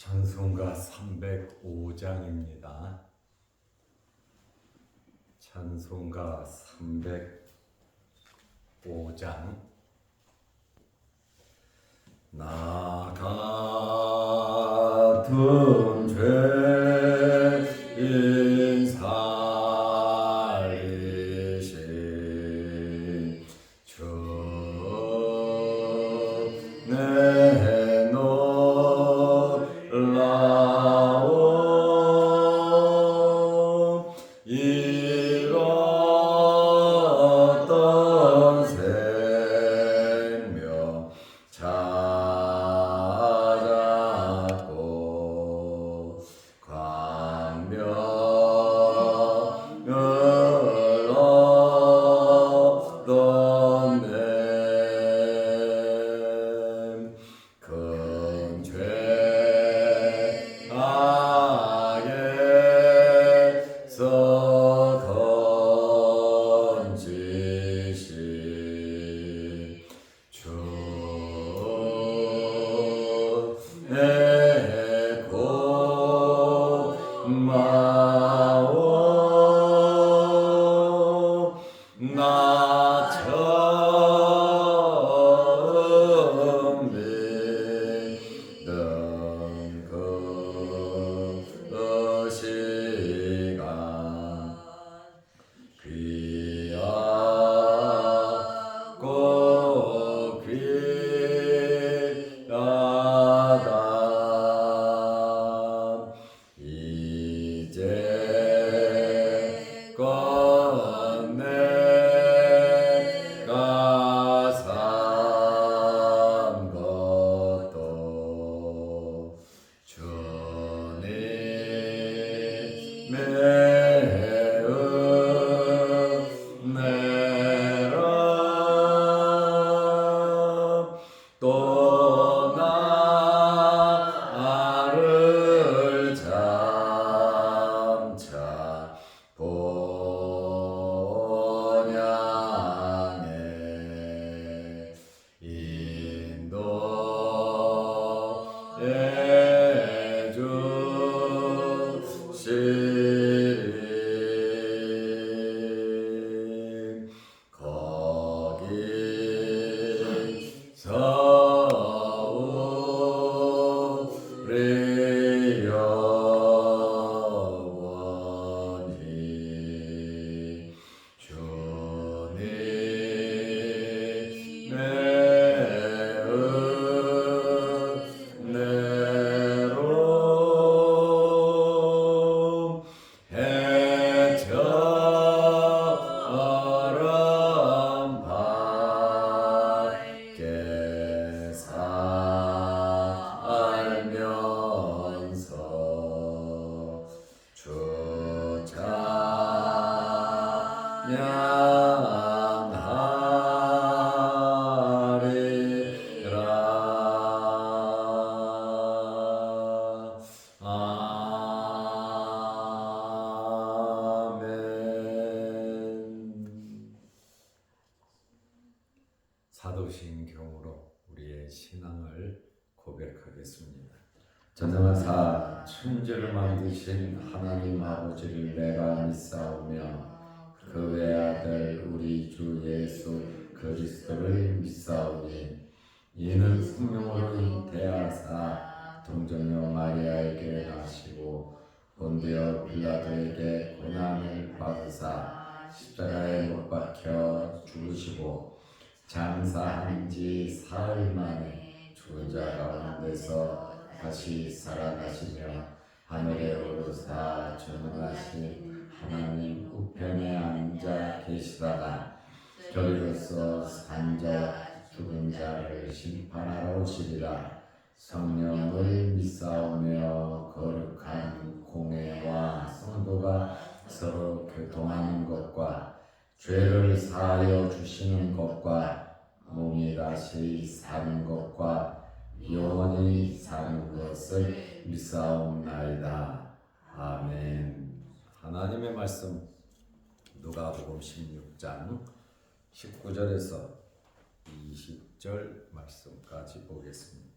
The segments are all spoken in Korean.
찬송가 305장입니다. 찬송가 305장. 나 같은 죄인 살리신 주 내 놀라운 잃었던 생명 찾았고 광명을 얻었네. 큰 죄악에서 건지신 주 내 고마워. 나 처음 믿는 그 시간 귀하고 귀하다. 이제껏 내가 산 것도 주님의 은혜라. 또 나를 장차 본향에 인도해 주시리. 거기서 우리 영원히 주님의 은혜로 해처럼 밝게 살면서 주 찬양하리라. 아멘. 사도신경으로 우리의 신앙을 고백하겠습니다. 전능하사 천지를 만드신 하나님 아버지를 내가 믿사오며 그 외아들 우리 주 예수 그리스도를 믿사오니 이는 성령으로 잉태하사 동정녀 마리아에게 나시고 본디오 빌라도에게 고난을 받으사 십자가에 못 박혀 죽으시고 장사한 지 사흘 만에 죽은 자 가운데서 다시 살아나시며 하늘에 오르사 전능하신 하나님 우편에 앉아 계시다가 저리로서 산 자와 죽은 자를 심판하러 오시리라. 성령을 믿사오며 거룩한 공회와 성도가 서로 교통하는 것과 죄를 사하여 주시는 것과 몸이 다시 사는 것과 영원히 사는 것을 믿사옵나이다. 아멘. 하나님의 말씀 누가복음 16장 19절에서 20절 말씀까지 보겠습니다.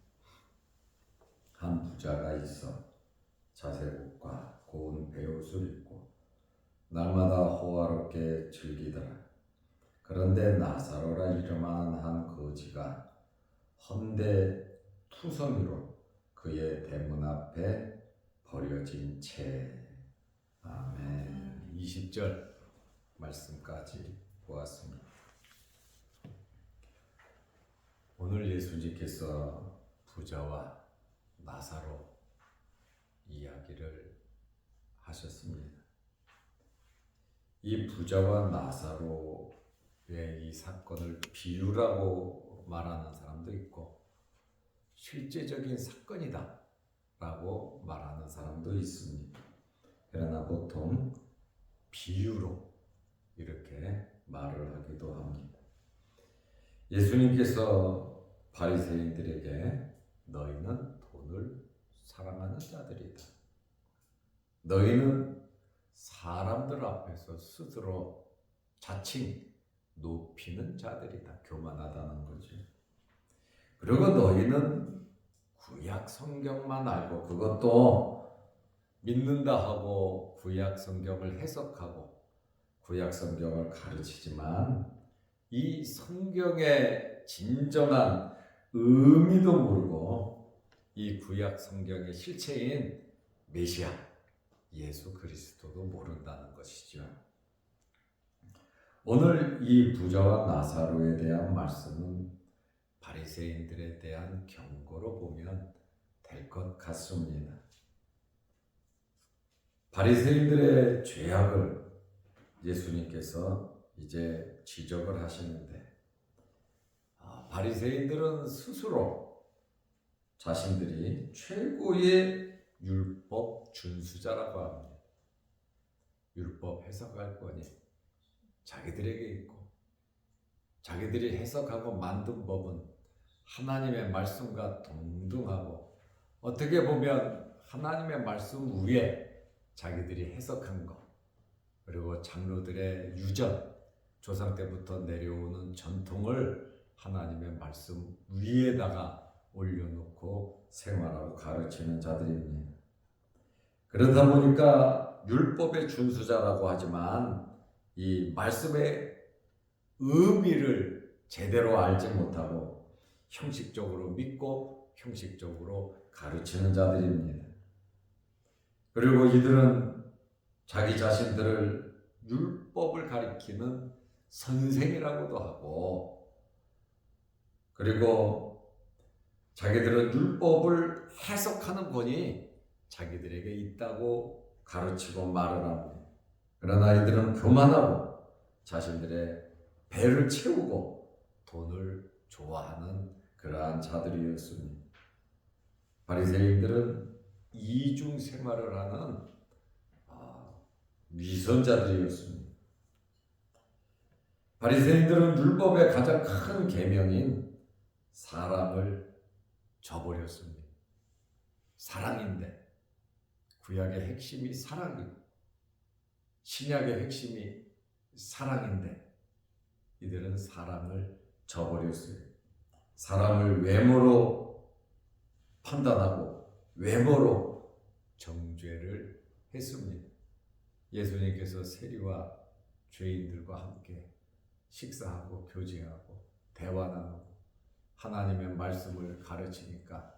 한 부자가 있어 자색옷과 고운 베옷을 입고 날마다 호화롭게 즐기더라. 그런데 나사로라 이름하는 한 거지가 헌데 투성이로 그의 대문 앞에 버려진 채. 아멘. 20절 말씀까지 보았습니다. 오늘 예수님께서 부자와 나사로 이야기를 하셨습니다. 이 부자와 나사로의 이 사건을 비유라고 말하는 사람도 있고 실제적인 사건이다 라고 말하는 사람도 있습니다. 그러나 보통 비유로 이렇게 말을 하기도 합니다. 예수님께서 바리새인들에게 너희는 돈을 사랑하는 자들이다. 너희는 사람들 앞에서 스스로 자칭 높이는 자들이다. 교만하다는 거죠. 그리고 너희는 구약 성경만 알고 그것도 믿는다 하고 구약 성경을 해석하고 구약 성경을 가르치지만 이 성경의 진정한 의미도 모르고 이 구약 성경의 실체인 메시아 예수 그리스도도 모른다는 것이죠. 오늘 이 부자와 나사로에 대한 말씀은 바리새인들에 대한 경고로 보면 될 것 같습니다. 바리새인들의 죄악을 예수님께서 이제 지적을 하시는데 바리새인들은 스스로 자신들이 최고의 율법 준수자라고 합니다. 율법 해석할권이 자기들에게 있고 자기들이 해석하고 만든 법은 하나님의 말씀과 동등하고 어떻게 보면 하나님의 말씀 위에 자기들이 해석한 것 그리고 장로들의 유전 조상 때부터 내려오는 전통을 하나님의 말씀 위에다가 올려놓고 생활하고 가르치는 자들입니다. 그러다 보니까 율법의 준수자라고 하지만 이 말씀의 의미를 제대로 알지 못하고 형식적으로 믿고 형식적으로 가르치는 자들입니다. 그리고 이들은 자기 자신들을 율법을 가리키는 선생이라고도 하고 그리고 자기들은 율법을 해석하는 권이 자기들에게 있다고 가르치고 말을 합니다. 그러나 이들은 교만하고 자신들의 배를 채우고 돈을 좋아하는 그러한 자들이었습니다. 바리새인들은 이중 생활을 하는 위선자들이었습니다. 바리새인들은 율법의 가장 큰 계명인 사랑을 저버렸습니다. 사랑인데 구약의 핵심이 사랑이고 신약의 핵심이 사랑인데 이들은 사랑을 저버렸어요. 사람을 외모로 판단하고 외모로 정죄를 했습니다. 예수님께서 세리와 죄인들과 함께 식사하고 교제하고 대화 나누고 하나님의 말씀을 가르치니까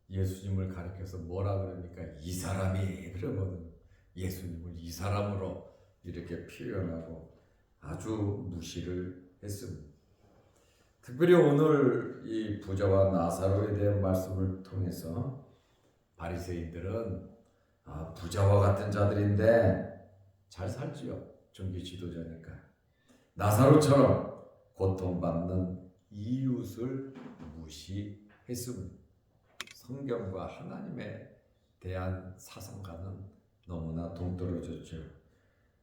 예수님을 가르쳐서 뭐라 그러니까 이 사람이 그러거든요. 예수님을 이 사람으로 이렇게 표현하고 아주 무시를 했습니다. 특별히 오늘 이 부자와 나사로에 대한 말씀을 통해서 바리새인들은 부자와 같은 자들인데 잘 살지요. 종교 지도자니까. 나사로처럼 고통받는 이웃을 무시했습니다. 성경과 하나님에 대한 사상과는 너무나 동떨어졌죠.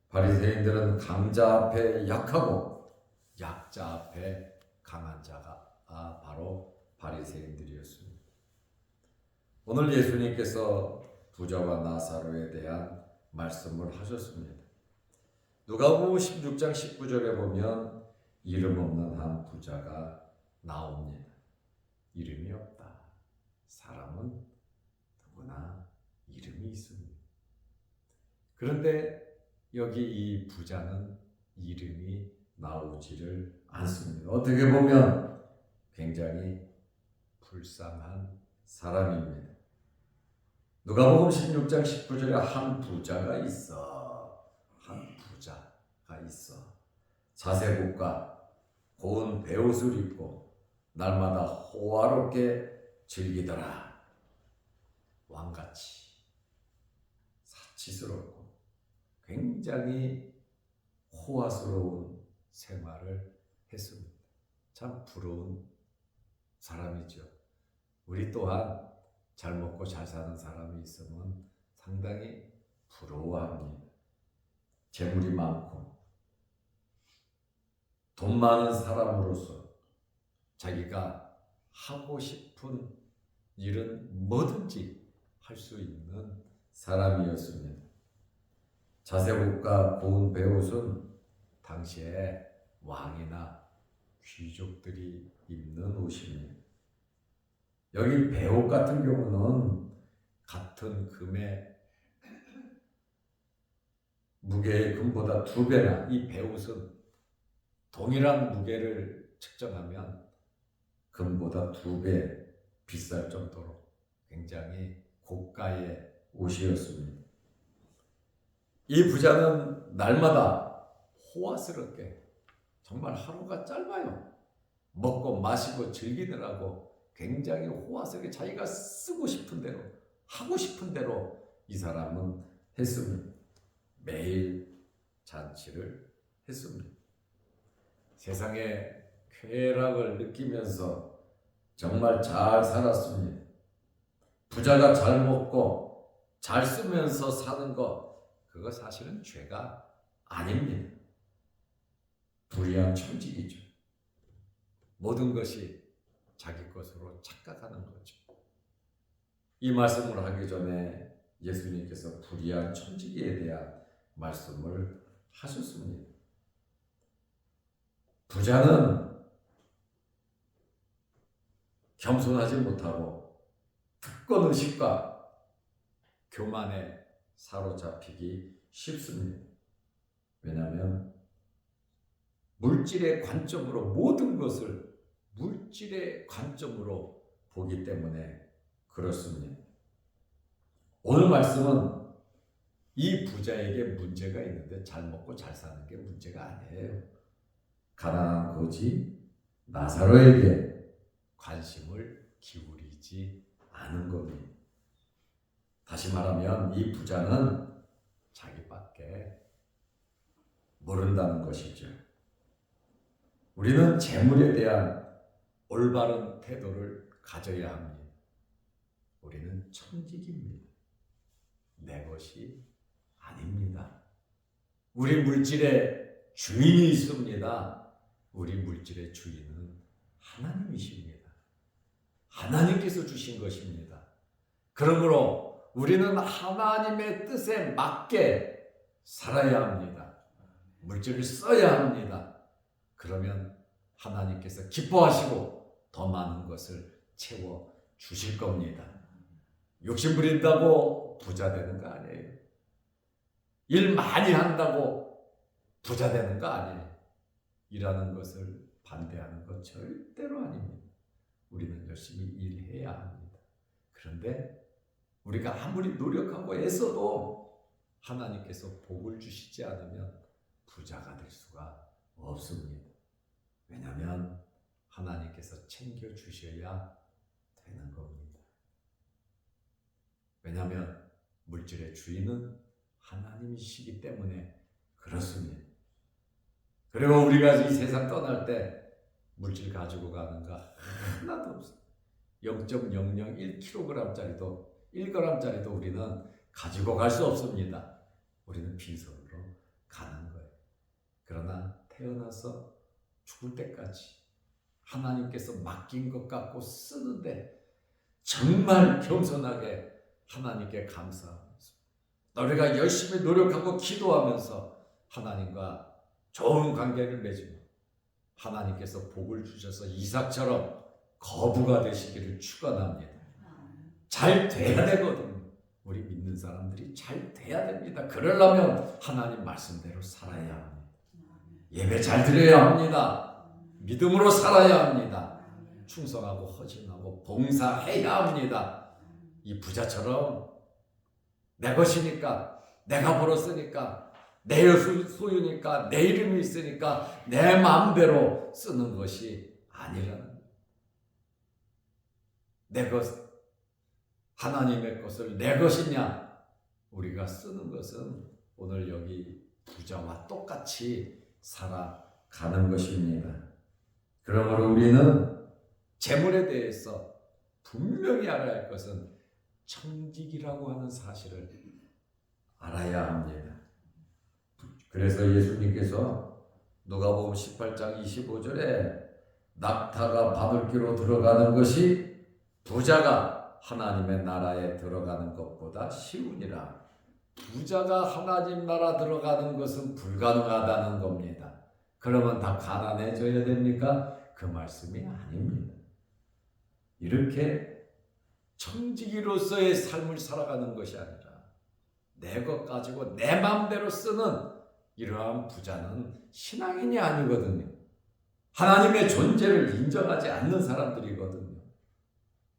바리새인들은 강자 앞에 약하고 약자 앞에 강한 자가 바로 바리새인들이었습니다. 오늘 예수님께서 부자와 나사로에 대한 말씀을 하셨습니다. 누가복음 16장 19절에 보면 이름 없는 한 부자가 나옵니다. 이름이 없다. 사람은 누구나 이름이 있습니다. 그런데 여기 이 부자는 이름이 나오지를 않습니다. 어떻게 보면 굉장히 불쌍한 사람입니다. 누가복음 16장 19절에 한 부자가 있어. 자세복과 고운 베옷을 입고 날마다 호화롭게 즐기더라. 왕같이 사치스럽고 굉장히 호화스러운 생활을 했습니다. 참 부러운 사람이죠. 우리 또한 잘 먹고 잘 사는 사람이 있으면 상당히 부러워합니다. 재물이 많고 돈 많은 사람으로서 자기가 하고 싶은 일은 뭐든지 할 수 있는 사람이었습니다. 자세복과 고운 베옷은 당시에 왕이나 귀족들이 입는 옷입니다. 여기 베옷 같은 경우는 같은 금의 무게의 금보다 2배나, 이 베옷은 동일한 무게를 측정하면 금보다 2배 비쌀 정도로 굉장히 고가의 옷이었습니다. 이 부자는 날마다 호화스럽게, 정말 하루가 짧아요. 먹고 마시고 즐기느라고 굉장히 호화스럽게 자기가 쓰고 싶은 대로, 하고 싶은 대로 이 사람은 했습니다. 매일 잔치를 했습니다. 세상의 쾌락을 느끼면서 정말 잘 살았습니다. 부자가 잘 먹고 잘 쓰면서 사는 것, 그거 사실은 죄가 아닙니다. 불의한 천직이죠. 모든 것이 자기 것으로 착각하는 거죠. 이 말씀을 하기 전에 예수님께서 불의한 천직에 대한 말씀을 하셨습니다. 부자는 겸손하지 못하고 특권의식과 교만에 사로잡히기 쉽습니다. 왜냐하면 물질의 관점으로 모든 것을 물질의 관점으로 보기 때문에 그렇습니다. 오늘 말씀은 이 부자에게 문제가 있는데 잘 먹고 잘 사는 게 문제가 아니에요. 가난한 거지 나사로에게 관심을 기울이지 않은 겁니다. 다시 말하면 이 부자는 자기밖에 모른다는 것이죠. 우리는 재물에 대한 올바른 태도를 가져야 합니다. 우리는 천직입니다. 내 것이 아닙니다. 우리 물질의 주인이 있습니다. 우리 물질의 주인은 하나님이십니다. 하나님께서 주신 것입니다. 그러므로 우리는 하나님의 뜻에 맞게 살아야 합니다. 물질을 써야 합니다. 그러면 하나님께서 기뻐하시고 더 많은 것을 채워 주실 겁니다. 욕심 부린다고 부자 되는 거 아니에요. 일 많이 한다고 부자 되는 거 아니에요. 일하는 것을 반대하는 것 절대로 아닙니다. 우리는 열심히 일해야 합니다. 그런데 우리가 아무리 노력하고 애써도 하나님께서 복을 주시지 않으면 부자가 될 수가 없습니다. 왜냐하면 하나님께서 챙겨주셔야 되는 겁니다. 왜냐하면 물질의 주인은 하나님이시기 때문에 그렇습니다. 그리고 우리가 이 세상 떠날 때 물질 가지고 가는 거 하나도 없어요. 0.001kg짜리도 1g짜리도 우리는 가지고 갈 수 없습니다. 우리는 빈손으로 가는 거예요. 그러나 태어나서 죽을 때까지 하나님께서 맡긴 것 갖고 쓰는데 정말 겸손하게 하나님께 감사하면서 우리가 열심히 노력하고 기도하면서 하나님과 좋은 관계를 맺으며 하나님께서 복을 주셔서 이삭처럼 거부가 되시기를 축원합니다. 잘 돼야 되거든요. 우리 믿는 사람들이 잘 돼야 됩니다. 그러려면 하나님 말씀대로 살아야 합니다. 예배 잘 드려야 합니다. 믿음으로 살아야 합니다. 충성하고 헌신하고 봉사해야 합니다. 이 부자처럼 내 것이니까, 내가 벌었으니까, 내 소유니까, 내 이름이 있으니까 내 마음대로 쓰는 것이 아니라는 거예요. 내 것, 하나님의 것을 내 것이냐, 우리가 쓰는 것은 오늘 여기 부자와 똑같이 살아가는 것입니다. 그러므로 우리는 재물에 대해서 분명히 알아야 할 것은 청직이라고 하는 사실을 알아야 합니다. 그래서 예수님께서 누가복음 18장 25절에 낙타가 바늘귀로 들어가는 것이 부자가 하나님의 나라에 들어가는 것보다 쉬우니라. 부자가 하나님 나라 들어가는 것은 불가능하다는 겁니다. 그러면 다 가난해져야 됩니까? 그 말씀이 아닙니다. 이렇게 청지기로서의 삶을 살아가는 것이 아니라 내 것 가지고 내 마음대로 쓰는 이러한 부자는 신앙인이 아니거든요. 하나님의 존재를 인정하지 않는 사람들이거든요.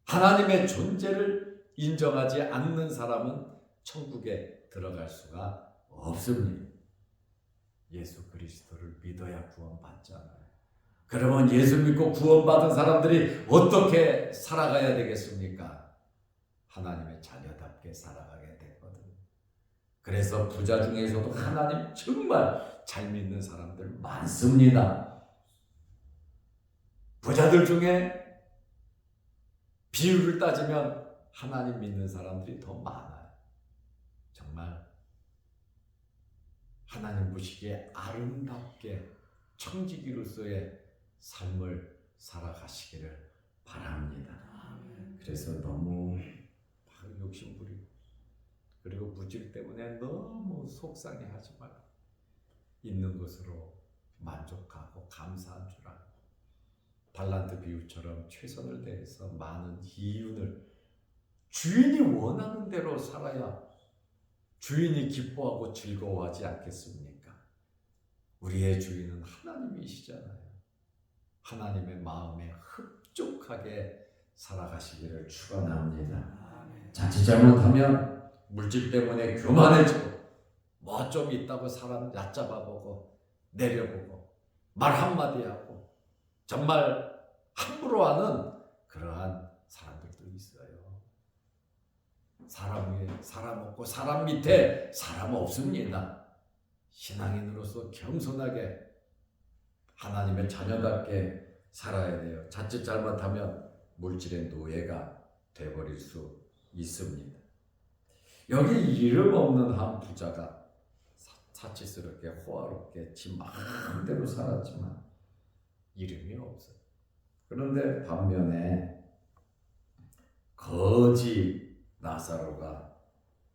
하나님의 존재를 인정하지 않는 사람은 천국에 들어갈 수가 없습니다. 예수 그리스도를 믿어야 구원받잖아요. 그러면 예수 믿고 구원받은 사람들이 어떻게 살아가야 되겠습니까? 하나님의 자녀답게 살아가게 되거든요. 그래서 부자 중에서도 하나님 정말 잘 믿는 사람들 많습니다. 부자들 중에 비율을 따지면 하나님 믿는 사람들이 더 많아요. 정말 하나님 보시기에 아름답게 청지기로서의 삶을 살아가시기를 바랍니다. 그래서 너무 욕심부리고 그리고 물질 때문에 너무 속상해하지 말고 있는 것으로 만족하고 감사한 줄 알고 달란트 비유처럼 최선을 다해서 많은 이윤을 주인이 원하는 대로 살아야 주인이 기뻐하고 즐거워하지 않겠습니까? 우리의 주인은 하나님이시잖아요. 하나님의 마음에 흡족하게 살아가시기를 축원합니다. 자칫 잘못하면 물질 때문에 교만해지고 뭐 좀 있다고 사람 얕잡아보고 내려보고 말 한마디 하고 정말 함부로 하는 그러한 사람들도 있어요. 사람 위에 사람 없고 사람 밑에 사람 없습니다. 신앙인으로서 겸손하게 하나님의 자녀답게 살아야 돼요. 자칫 잘못하면 물질의 노예가 되어버릴 수 있습니다. 여기 이름 없는 한 부자가 사치스럽게 호화롭게 지 마음대로 살았지만 이름이 없어요. 그런데 반면에 거지 나사로가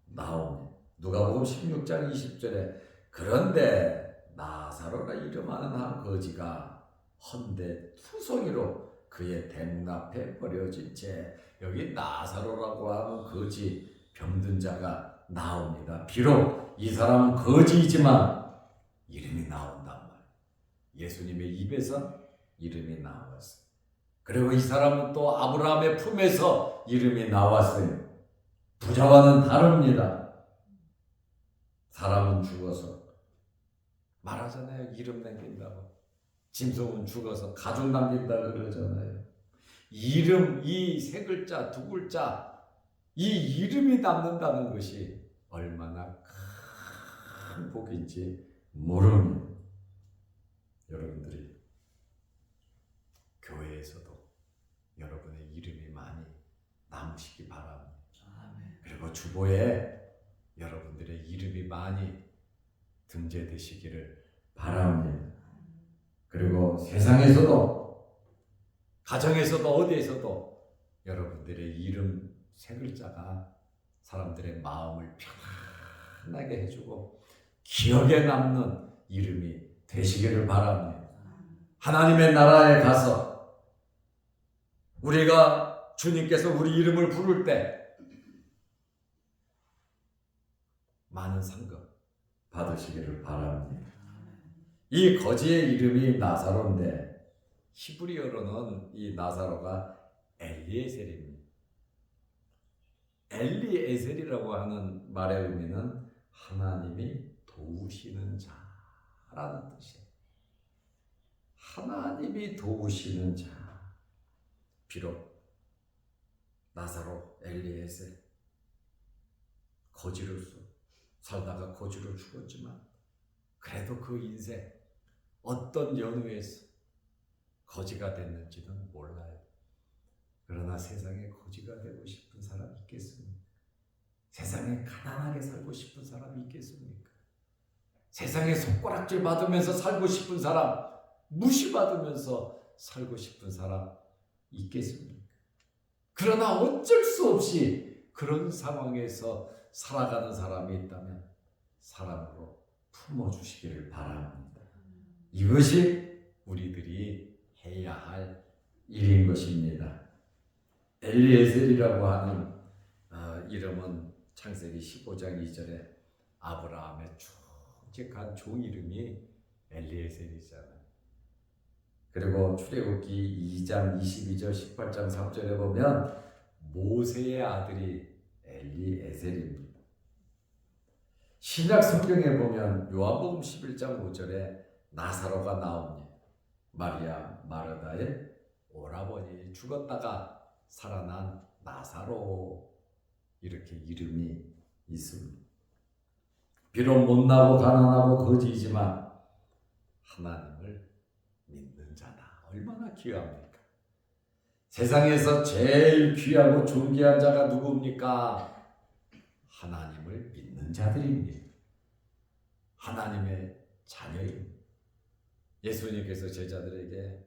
나옵니다. 누가복음 16장 20절에 그런데 나사로라 이름하는 한 거지가 헌데 투성이로 그의 대문 앞에 버려진 채 여기 나사로라고 하는 거지 병든 자가 나옵니다. 비록 이 사람은 거지이지만 이름이 나온단 말이에요. 예수님의 입에서 이름이 나왔어요. 그리고 이 사람은 또 아브라함의 품에서 이름이 나왔어요. 부자와는 다릅니다. 사람은 죽어서 말하잖아요. 이름 남긴다고. 짐승은 죽어서 가죽 남긴다 그러잖아요. 이름, 이 세 글자, 두 글자, 이 이름이 남는다는 것이 얼마나 큰 복인지 모릅니다. 여러분들이 교회에서도 여러분의 이름이 많이 남으시기 바랍니다. 그리고 주보에 여러분들의 이름이 많이 등재되시기를 바랍니다. 그리고 세상에서도 가정에서도 어디에서도 여러분들의 이름 세 글자가 사람들의 마음을 편안하게 해주고 기억에 남는 이름이 되시기를 바랍니다. 하나님의 나라에 가서 우리가 주님께서 우리 이름을 부를 때 많은 상급 받으시기를 바랍니다. 이 거지의 이름이 나사로인데 히브리어로는 이 나사로가 엘리에셀입니다. 엘리에셀이라고 하는 말의 의미는 하나님이 도우시는 자라는 뜻이에요. 하나님이 도우시는 자. 비록 나사로, 엘리에셀 거지로서 살다가 거지로 죽었지만 그래도 그 인생 어떤 연후에서 거지가 됐는지는 몰라요. 그러나 세상에 거지가 되고 싶은 사람이 있겠습니까? 세상에 가난하게 살고 싶은 사람이 있겠습니까? 세상에 손가락질 받으면서 살고 싶은 사람, 무시받으면서 살고 싶은 사람 있겠습니까? 그러나 어쩔 수 없이 그런 상황에서 살아가는 사람이 있다면 사랑으로 품어주시기를 바랍니다. 이것이 우리들이 해야 할 일인 것입니다. 엘리에셀이라고 하는 이름은 창세기 15장 2절에 아브라함의 충직한 종 이름이 엘리에셀이잖아요. 그리고 출애굽기 2장 22절 18장 3절에 보면 모세의 아들이 엘리에셀입니다. 신약 성경에 보면 요한복음 11장 5절에 나사로가 나옵니다. 마리아 마르다의 오라버니 죽었다가 살아난 나사로 이렇게 이름이 있습니다. 비록 못나고 가난하고 거지이지만 하나님을 믿는 자다. 얼마나 귀합니까? 세상에서 제일 귀하고 존귀한 자가 누구입니까? 하나님을 믿는 자들입니다. 하나님의 자녀입니다. 예수님께서 제자들에게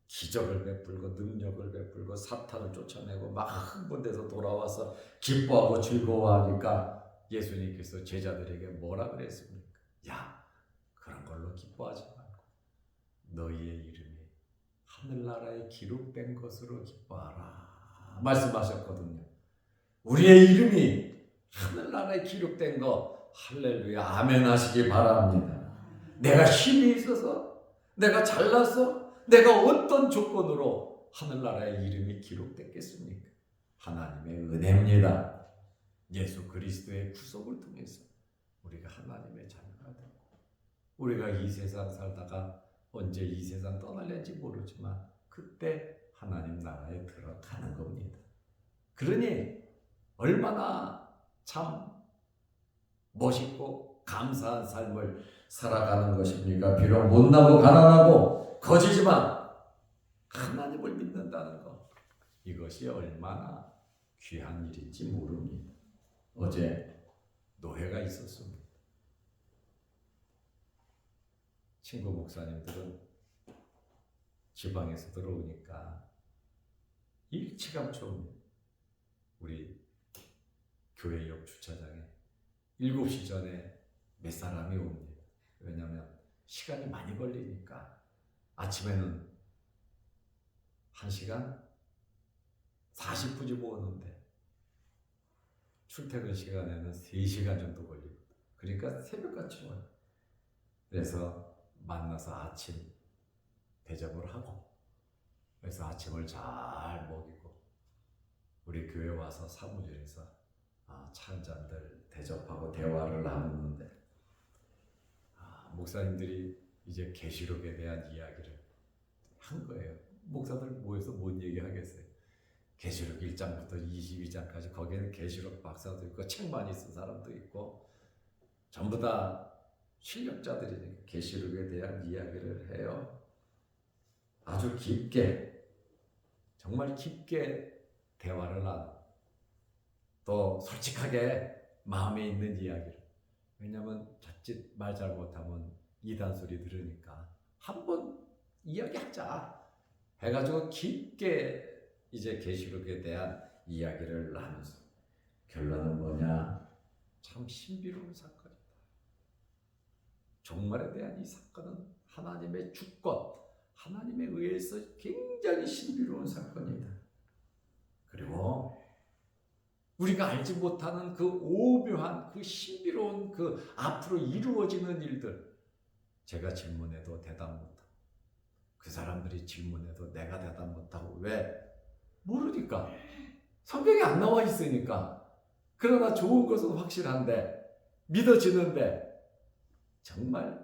기적을 베풀고 능력을 베풀고 사탄을 쫓아내고 막 흥분돼서 돌아와서 기뻐하고 즐거워하니까 예수님께서 제자들에게 뭐라 그랬습니까? 야, 그런 걸로 기뻐하지 말고 너희의 이름이 하늘나라에 기록된 것으로 기뻐하라 말씀하셨거든요. 우리의 이름이 하늘나라에 기록된 거 할렐루야 아멘 하시기 바랍니다. 내가 힘이 있어서 내가 잘나서 내가 어떤 조건으로 하늘나라의 이름이 기록됐겠습니까? 하나님의 은혜입니다. 예수 그리스도의 구속을 통해서 우리가 하나님의 자녀가 되고 우리가 이 세상 살다가 언제 이 세상 떠날는지 모르지만 그때 하나님 나라에 들어가는 겁니다. 그러니 얼마나 참 멋있고 감사한 삶을 살아가는 것입니까? 비록 못나고 가난하고 거지지만 하나님을 믿는다는 것, 이것이 얼마나 귀한 일인지 모릅니다. 어제 노회가 있었습니다. 친구 목사님들은 지방에서 들어오니까 일찌감치 옵니다. 우리 교회 옆 주차장에 7시 전에 몇 사람이 옵니다. 왜냐하면 시간이 많이 걸리니까 아침에는 1시간 40분이 모으는데 출퇴근 시간에는 3시간 정도 걸리고 그러니까 새벽같이 와요. 그래서 만나서 아침 대접을 하고 그래서 아침을 잘 먹이고 우리 교회 와서 사무실에서 차 한 잔들 대접하고 대화를 나누는데 목사님들이 이제 계시록에 대한 이야기를 한 거예요. 목사들 모여서 뭔 얘기 하겠어요. 계시록 1장부터 22장까지 거기에는 계시록 박사도 있고 책 많이 쓴 사람도 있고 전부 다 실력자들이니까 계시록에 대한 이야기를 해요. 아주 깊게 정말 깊게 대화를 나누고 또 솔직하게 마음에 있는 이야기를 왜냐하면 자칫 말 잘못하면 이단 소리 들으니까 한번 이야기하자 해가지고 깊게 이제 계시록에 대한 이야기를 나누면서 결론은 뭐냐? 참 신비로운 사건이다. 종말에 대한 이 사건은 하나님의 주권, 하나님에 의해서 굉장히 신비로운 사건이다. 그리고 우리가 알지 못하는 그 오묘한, 그 신비로운, 그 앞으로 이루어지는 일들, 제가 질문해도 대답 못하고 그 사람들이 질문해도 내가 대답 못하고. 왜? 모르니까. 성경에 안 나와 있으니까. 그러나 좋은 것은 확실한데, 믿어지는데, 정말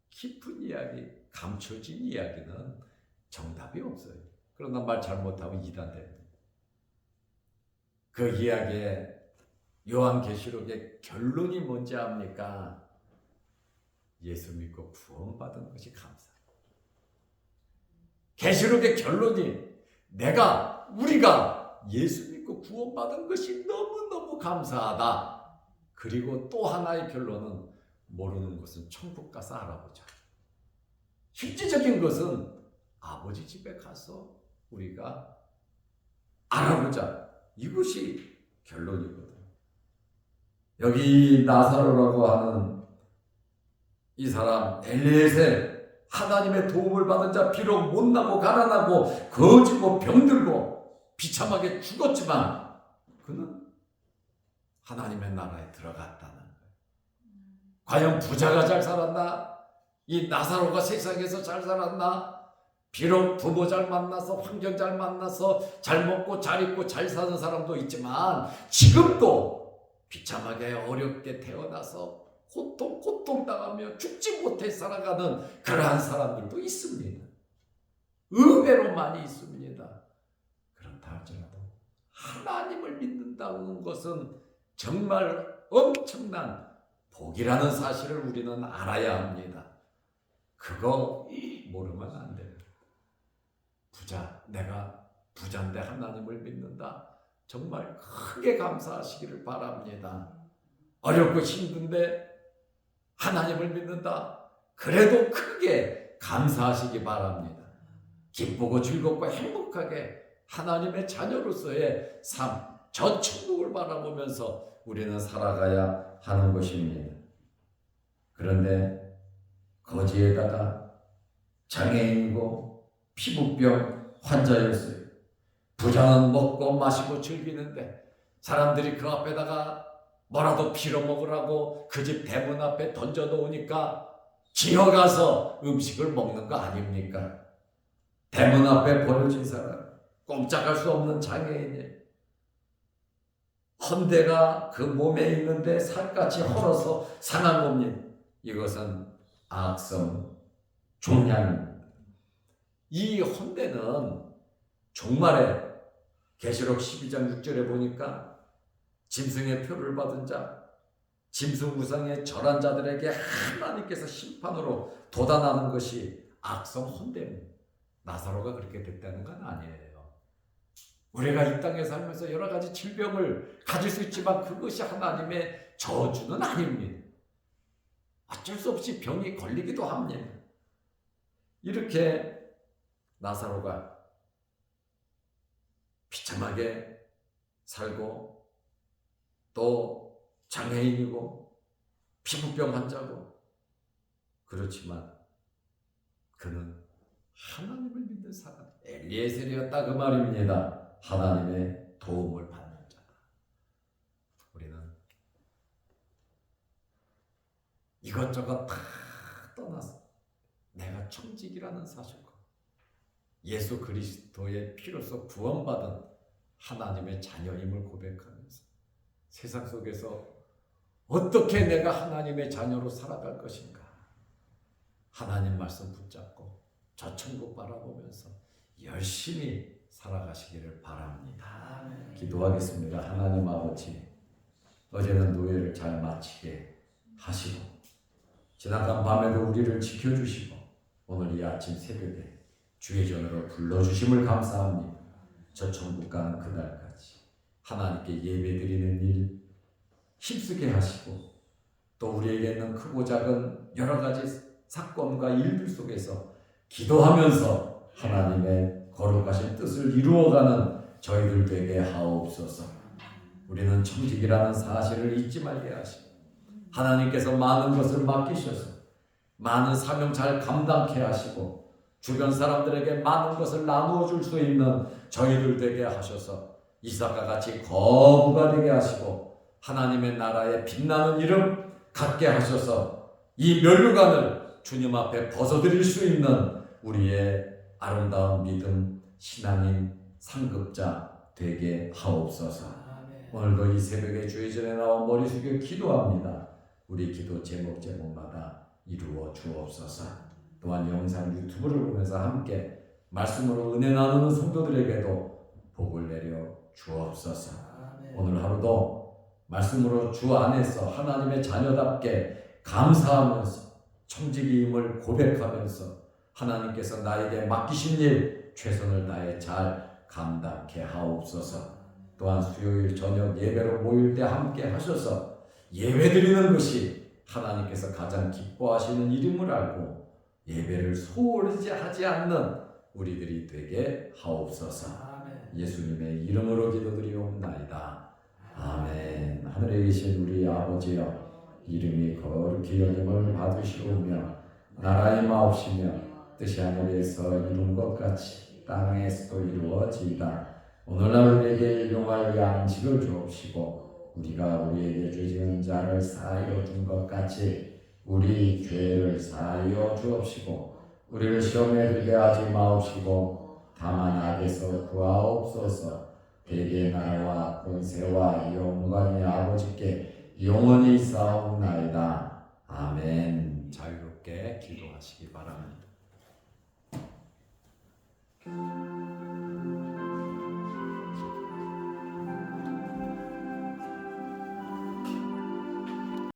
깊은 이야기, 감춰진 이야기는 정답이 없어요. 그러나 말 잘못하면 이단됩니다. 그 이야기의 요한계시록의 결론이 뭔지 압니까? 예수 믿고 구원받은 것이 감사. 계시록의 결론이 우리가 예수 믿고 구원받은 것이 너무너무 감사하다. 그리고 또 하나의 결론은 모르는 것은 천국 가서 알아보자. 실질적인 것은 아버지 집에 가서 우리가 알아보자. 이것이 결론이거든. 여기 나사로라고 하는 이 사람 엘리에셀, 하나님의 도움을 받은 자, 비록 못나고 가난하고 거지고 병들고 비참하게 죽었지만 그는 하나님의 나라에 들어갔다는 거예요. 과연 부자가 잘 살았나? 이 나사로가 세상에서 잘 살았나? 비록 부모 잘 만나서 환경 잘 만나서 잘 먹고 잘 입고 잘 사는 사람도 있지만 지금도 비참하게 어렵게 태어나서 고통당하며 죽지 못해 살아가는 그러한 사람들도 있습니다. 의외로 많이 있습니다. 그렇다 할지라도 하나님을 믿는다는 것은 정말 엄청난 복이라는 사실을 우리는 알아야 합니다. 그거 모르면 안 돼요. 내가 부자인데 하나님을 믿는다. 정말 크게 감사하시기를 바랍니다. 어렵고 힘든데 하나님을 믿는다. 그래도 크게 감사하시기 바랍니다. 기쁘고 즐겁고 행복하게 하나님의 자녀로서의 삶, 저 천국을 바라보면서 우리는 살아가야 하는 것입니다. 그런데 거지에다가 장애인이고 피부병 환자였어요. 부자는 먹고 마시고 즐기는데 사람들이 그 앞에다가 뭐라도 빌어먹으라고 그 집 대문 앞에 던져놓으니까 기어가서 음식을 먹는 거 아닙니까? 대문 앞에 버려진 사람, 꼼짝할 수 없는 장애인이 헌대가 그 몸에 있는데 살갗이 헐어서 상한 겁니다. 이것은 악성 종양입니다. 이 헌대는 종말에 계시록 12장 6절에 보니까 짐승의 표를 받은 자, 짐승 우상에 절한 자들에게 하나님께서 심판으로 돋아나는 것이 악성 헌대입니다. 나사로가 그렇게 됐다는 건 아니에요. 우리가 이 땅에 살면서 여러 가지 질병을 가질 수 있지만 그것이 하나님의 저주는 아닙니다. 어쩔 수 없이 병이 걸리기도 합니다. 이렇게 나사로가 비참하게 살고 또 장애인이고 피부병 환자고 그렇지만 그는 하나님을 믿는 사람, 엘리에셀이었다 그 말입니다. 하나님의 도움을 받는 자다. 우리는 이것저것 다 떠나서 내가 청직이라는 사실과 예수 그리스도의 피로서 구원받은 하나님의 자녀임을 고백하면서 세상 속에서 어떻게 내가 하나님의 자녀로 살아갈 것인가? 하나님 말씀 붙잡고 저 천국 바라보면서 열심히 살아가시기를 바랍니다. 기도하겠습니다. 하나님 아버지, 어제는 노예를 잘 마치게 하시고 지나간 밤에도 우리를 지켜주시고 오늘 이 아침 새벽에 주의 전으로 불러주심을 감사합니다. 저 천국 가는 그날까지 하나님께 예배드리는 일 힘쓰게 하시고 또 우리에게 있는 크고 작은 여러 가지 사건과 일들 속에서 기도하면서 하나님의 거룩하신 뜻을 이루어가는 저희들 되게 하옵소서. 우리는 청직이라는 사실을 잊지 말게 하시고 하나님께서 많은 것을 맡기셔서 많은 사명 잘 감당케 하시고 주변 사람들에게 많은 것을 나누어 줄 수 있는 저희들 되게 하셔서 이삭과 같이 거부가 되게 하시고 하나님의 나라의 빛나는 이름 갖게 하셔서 이 면류관을 주님 앞에 벗어드릴 수 있는 우리의 아름다운 믿음, 신앙인, 상급자 되게 하옵소서. 오늘도 이 새벽에 주의 전에 나와 머리 숙여 기도합니다. 우리 기도 제목마다 이루어 주옵소서. 또한 영상 유튜브를 보면서 함께 말씀으로 은혜 나누는 성도들에게도 복을 내려 주옵소서. 오늘 하루도 말씀으로 주 안에서 하나님의 자녀답게 감사하면서 청지기임을 고백하면서 하나님께서 나에게 맡기신 일 최선을 다해 잘 감당케 하옵소서. 또한 수요일 저녁 예배로 모일 때 함께 하셔서 예배드리는 것이 하나님께서 가장 기뻐하시는 일임을 알고 예배를 소홀히 하지 않는 우리들이 되게 하옵소서. 예수님의 이름으로 기도드리옵나이다. 아멘. 하늘에 계신 우리 아버지여, 이름이 거룩히 여김을 받으시오며 나라의 마옵시며 뜻이 하늘에서 이룬 것 같이 땅에서도 이루어지이다. 오늘날 우리에게 일용할 양식을 주옵시고 우리가 우리에게 죄 지은 자를 사하여 준 것 같이 우리 죄를 사하여 주옵시고 우리를 시험에 들게 하지 마옵시고 다만 악에서 구하옵소서. 대개의 나라와 권세와 영광이 아버지께 영원히 있사옵나이다. 아멘. 자유롭게 기도하시기 바랍니다.